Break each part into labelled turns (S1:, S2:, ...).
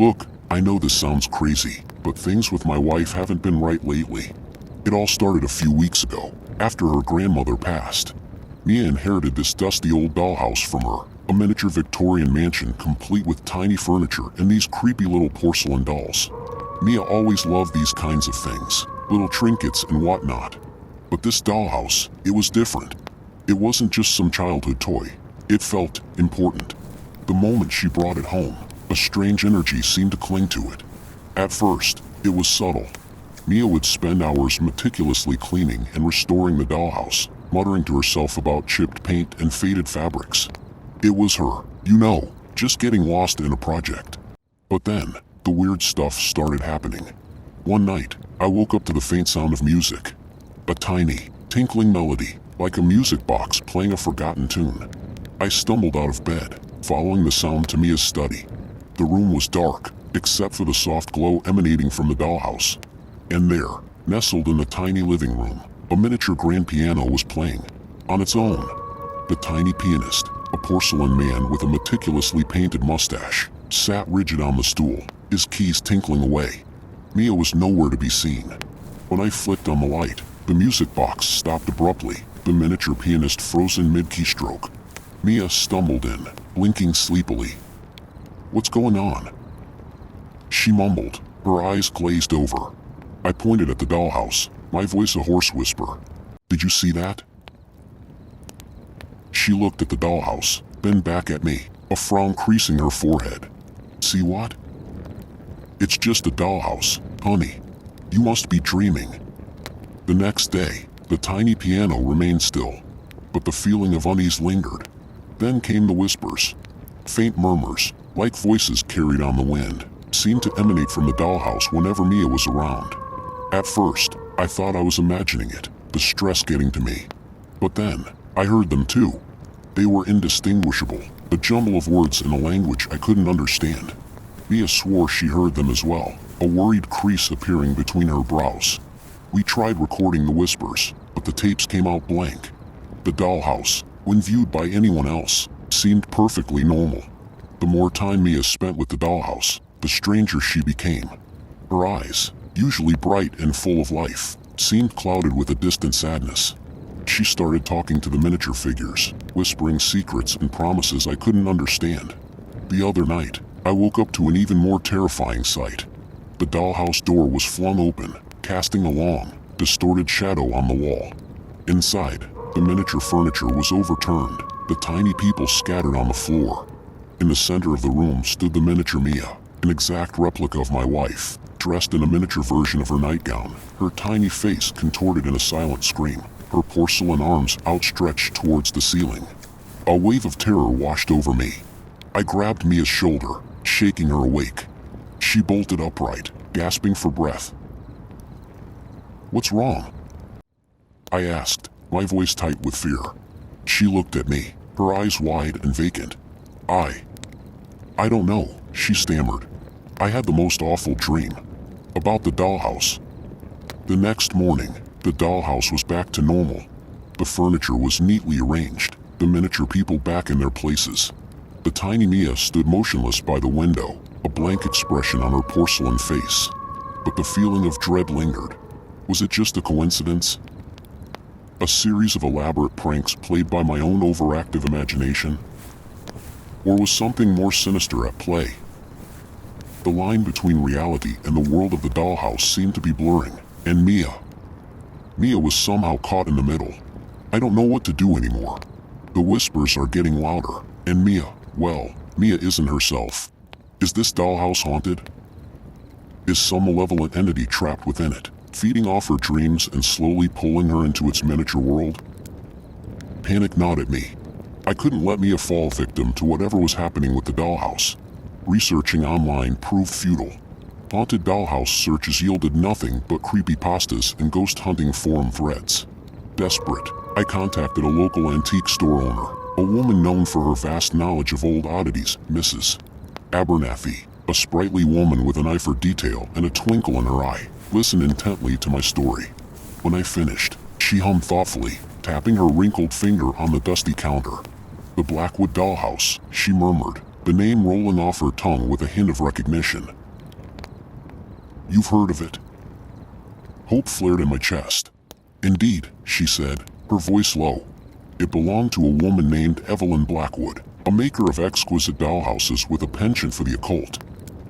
S1: Look, I know this sounds crazy, but things with my wife haven't been right lately. It all started a few weeks ago, after her grandmother passed. Mia inherited this dusty old dollhouse from her, a miniature Victorian mansion complete with tiny furniture and these creepy little porcelain dolls. Mia always loved these kinds of things, little trinkets and whatnot. But this dollhouse, it was different. It wasn't just some childhood toy. It felt important. The moment she brought it home, a strange energy seemed to cling to it. At first, it was subtle. Mia would spend hours meticulously cleaning and restoring the dollhouse, muttering to herself about chipped paint and faded fabrics. It was her, just getting lost in a project. But then, the weird stuff started happening. One night, I woke up to the faint sound of music. A tiny, tinkling melody, like a music box playing a forgotten tune. I stumbled out of bed, following the sound to Mia's study. The room was dark, except for the soft glow emanating from the dollhouse. And there, nestled in the tiny living room, a miniature grand piano was playing. On its own. The tiny pianist, a porcelain man with a meticulously painted mustache, sat rigid on the stool, his keys tinkling away. Mia was nowhere to be seen. When I flicked on the light, the music box stopped abruptly, the miniature pianist frozen mid-keystroke. Mia stumbled in, blinking sleepily. "What's going on?" she mumbled, her eyes glazed over. I pointed at the dollhouse, my voice a hoarse whisper. "Did you see that?" She looked at the dollhouse, then back at me, a frown creasing her forehead. "See what?" "It's just a dollhouse, honey. You must be dreaming." The next day, the tiny piano remained still, but the feeling of unease lingered. Then came the whispers. Faint murmurs, like voices carried on the wind, seemed to emanate from the dollhouse whenever Mia was around. At first, I thought I was imagining it, the stress getting to me. But then, I heard them too. They were indistinguishable, a jumble of words in a language I couldn't understand. Mia swore she heard them as well, a worried crease appearing between her brows. We tried recording the whispers, but the tapes came out blank. The dollhouse, when viewed by anyone else, seemed perfectly normal. The more time Mia spent with the dollhouse, the stranger she became. Her eyes, usually bright and full of life, seemed clouded with a distant sadness. She started talking to the miniature figures, whispering secrets and promises I couldn't understand. The other night, I woke up to an even more terrifying sight. The dollhouse door was flung open, casting a long, distorted shadow on the wall. Inside, the miniature furniture was overturned, the tiny people scattered on the floor. In the center of the room stood the miniature Mia, an exact replica of my wife, dressed in a miniature version of her nightgown, her tiny face contorted in a silent scream, her porcelain arms outstretched towards the ceiling. A wave of terror washed over me. I grabbed Mia's shoulder, shaking her awake. She bolted upright, gasping for breath. "What's wrong?" I asked, my voice tight with fear. She looked at me, her eyes wide and vacant. I don't know," she stammered. "I had the most awful dream. About the dollhouse." The next morning, the dollhouse was back to normal. The furniture was neatly arranged, the miniature people back in their places. The tiny Mia stood motionless by the window, a blank expression on her porcelain face. But the feeling of dread lingered. Was it just a coincidence? A series of elaborate pranks played by my own overactive imagination? Or was something more sinister at play? The line between reality and the world of the dollhouse seemed to be blurring, and Mia was somehow caught in the middle. I don't know what to do anymore. The whispers are getting louder, and Mia isn't herself. Is this dollhouse haunted? Is some malevolent entity trapped within it, feeding off her dreams and slowly pulling her into its miniature world? Panic gnawed at me. I couldn't let Mia fall victim to whatever was happening with the dollhouse. Researching online proved futile. Haunted dollhouse searches yielded nothing but creepypastas and ghost hunting forum threads. Desperate, I contacted a local antique store owner, a woman known for her vast knowledge of old oddities, Mrs. Abernathy, a sprightly woman with an eye for detail and a twinkle in her eye, listened intently to my story. When I finished, she hummed thoughtfully, tapping her wrinkled finger on the dusty counter. "The Blackwood dollhouse," she murmured, the name rolling off her tongue with a hint of recognition. "You've heard of it?" Hope flared in my chest. "Indeed," she said, her voice low. "It belonged to a woman named Evelyn Blackwood, a maker of exquisite dollhouses with a penchant for the occult.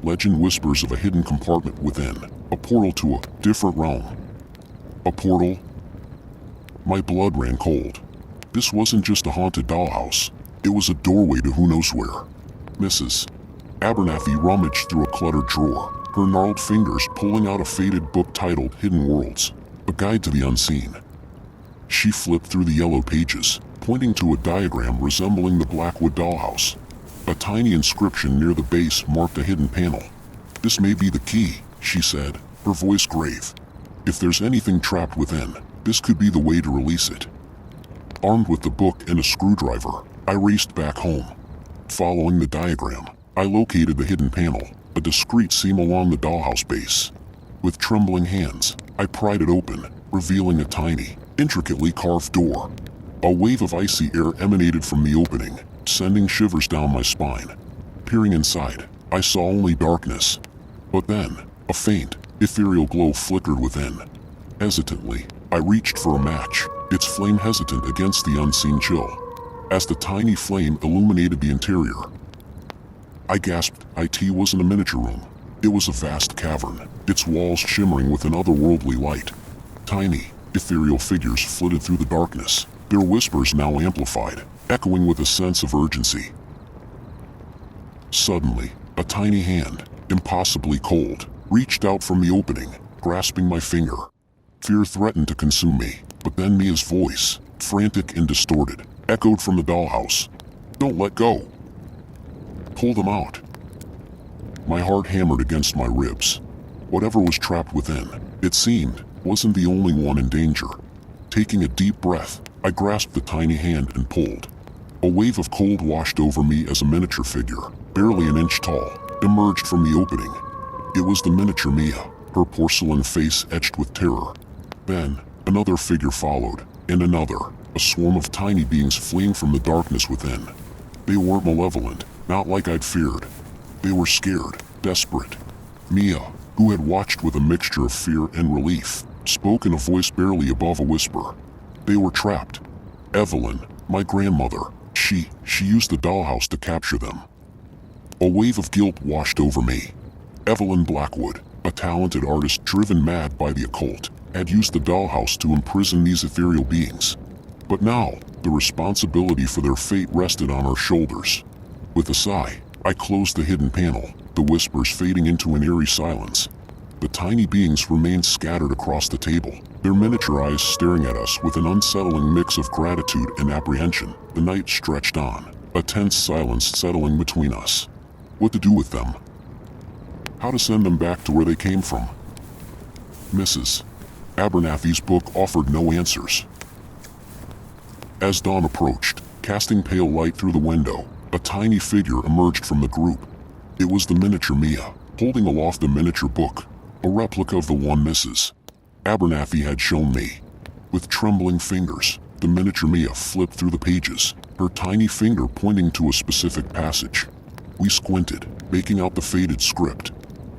S1: Legend whispers of a hidden compartment within, a portal to a different realm." "A portal?" My blood ran cold. This wasn't just a haunted dollhouse. It was a doorway to who knows where. Mrs. Abernathy rummaged through a cluttered drawer, her gnarled fingers pulling out a faded book titled Hidden Worlds, a guide to the unseen. She flipped through the yellow pages, pointing to a diagram resembling the Blackwood dollhouse. A tiny inscription near the base marked a hidden panel. "This may be the key," she said, her voice grave. "If there's anything trapped within, this could be the way to release it." Armed with the book and a screwdriver, I raced back home. Following the diagram, I located the hidden panel, a discreet seam along the dollhouse base. With trembling hands, I pried it open, revealing a tiny, intricately carved door. A wave of icy air emanated from the opening, sending shivers down my spine. Peering inside, I saw only darkness. But then, a faint, ethereal glow flickered within. Hesitantly, I reached for a match, its flame hesitant against the unseen chill. As the tiny flame illuminated the interior, I gasped. It wasn't a miniature room. It was a vast cavern, its walls shimmering with an otherworldly light. Tiny, ethereal figures flitted through the darkness, their whispers now amplified, echoing with a sense of urgency. Suddenly, a tiny hand, impossibly cold, reached out from the opening, grasping my finger. Fear threatened to consume me, but then Mia's voice, frantic and distorted, echoed from the dollhouse. "Don't let go. Pull them out." My heart hammered against my ribs. Whatever was trapped within, it seemed, wasn't the only one in danger. Taking a deep breath, I grasped the tiny hand and pulled. A wave of cold washed over me as a miniature figure, barely an inch tall, emerged from the opening. It was the miniature Mia, her porcelain face etched with terror. Then, another figure followed, and another, a swarm of tiny beings fleeing from the darkness within. They weren't malevolent, not like I'd feared. They were scared, desperate. Mia, who had watched with a mixture of fear and relief, spoke in a voice barely above a whisper. They were trapped. Evelyn, my grandmother, she used the dollhouse to capture them. A wave of guilt washed over me. Evelyn Blackwood, a talented artist driven mad by the occult, had used the dollhouse to imprison these ethereal beings. But now, the responsibility for their fate rested on our shoulders. With a sigh, I closed the hidden panel, the whispers fading into an eerie silence. The tiny beings remained scattered across the table, their miniature eyes staring at us with an unsettling mix of gratitude and apprehension. The night stretched on, a tense silence settling between us. What to do with them? How to send them back to where they came from? Mrs. Abernathy's book offered no answers. As dawn approached, casting pale light through the window, a tiny figure emerged from the group. It was the miniature Mia, holding aloft a miniature book, a replica of the one Mrs. Abernathy had shown me. With trembling fingers, the miniature Mia flipped through the pages, her tiny finger pointing to a specific passage. We squinted, making out the faded script.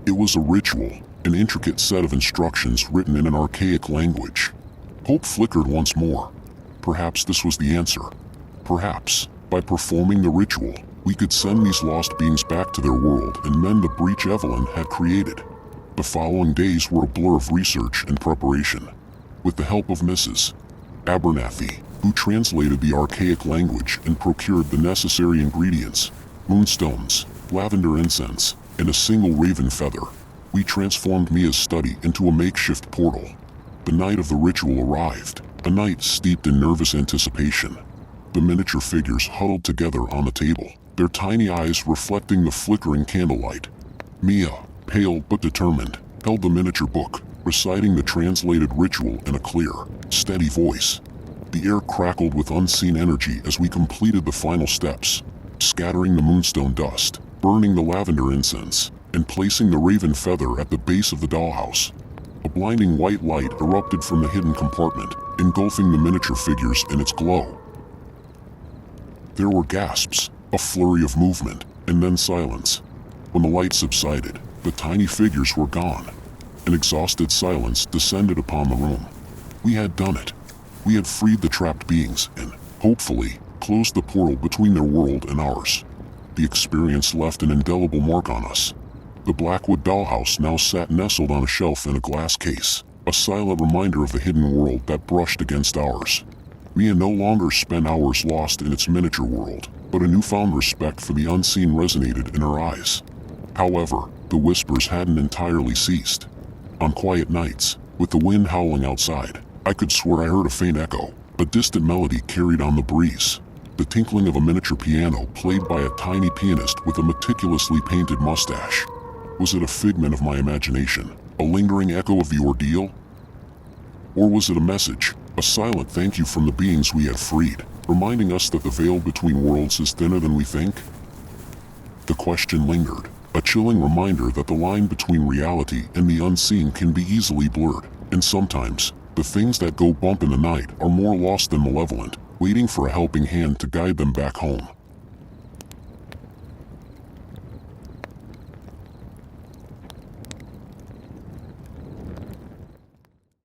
S1: It was a ritual, an intricate set of instructions written in an archaic language. Hope flickered once more. Perhaps this was the answer. Perhaps, by performing the ritual, we could send these lost beings back to their world and mend the breach Evelyn had created. The following days were a blur of research and preparation. With the help of Mrs. Abernathy, who translated the archaic language and procured the necessary ingredients, moonstones, lavender incense, and a single raven feather, we transformed Mia's study into a makeshift portal. The night of the ritual arrived, a night steeped in nervous anticipation. The miniature figures huddled together on the table, their tiny eyes reflecting the flickering candlelight. Mia, pale but determined, held the miniature book, reciting the translated ritual in a clear, steady voice. The air crackled with unseen energy as we completed the final steps, scattering the moonstone dust, burning the lavender incense, and placing the raven feather at the base of the dollhouse. A blinding white light erupted from the hidden compartment, engulfing the miniature figures in its glow. There were gasps, a flurry of movement, and then silence. When the light subsided, the tiny figures were gone. An exhausted silence descended upon the room. We had done it. We had freed the trapped beings and, hopefully, closed the portal between their world and ours. The experience left an indelible mark on us. The Blackwood dollhouse now sat nestled on a shelf in a glass case, a silent reminder of the hidden world that brushed against ours. Mia no longer spent hours lost in its miniature world, but a newfound respect for the unseen resonated in her eyes. However, the whispers hadn't entirely ceased. On quiet nights, with the wind howling outside, I could swear I heard a faint echo, a distant melody carried on the breeze. The tinkling of a miniature piano played by a tiny pianist with a meticulously painted mustache. Was it a figment of my imagination, a lingering echo of the ordeal? Or was it a message, a silent thank you from the beings we had freed, reminding us that the veil between worlds is thinner than we think? The question lingered, a chilling reminder that the line between reality and the unseen can be easily blurred, and sometimes, the things that go bump in the night are more lost than malevolent, waiting for a helping hand to guide them back home.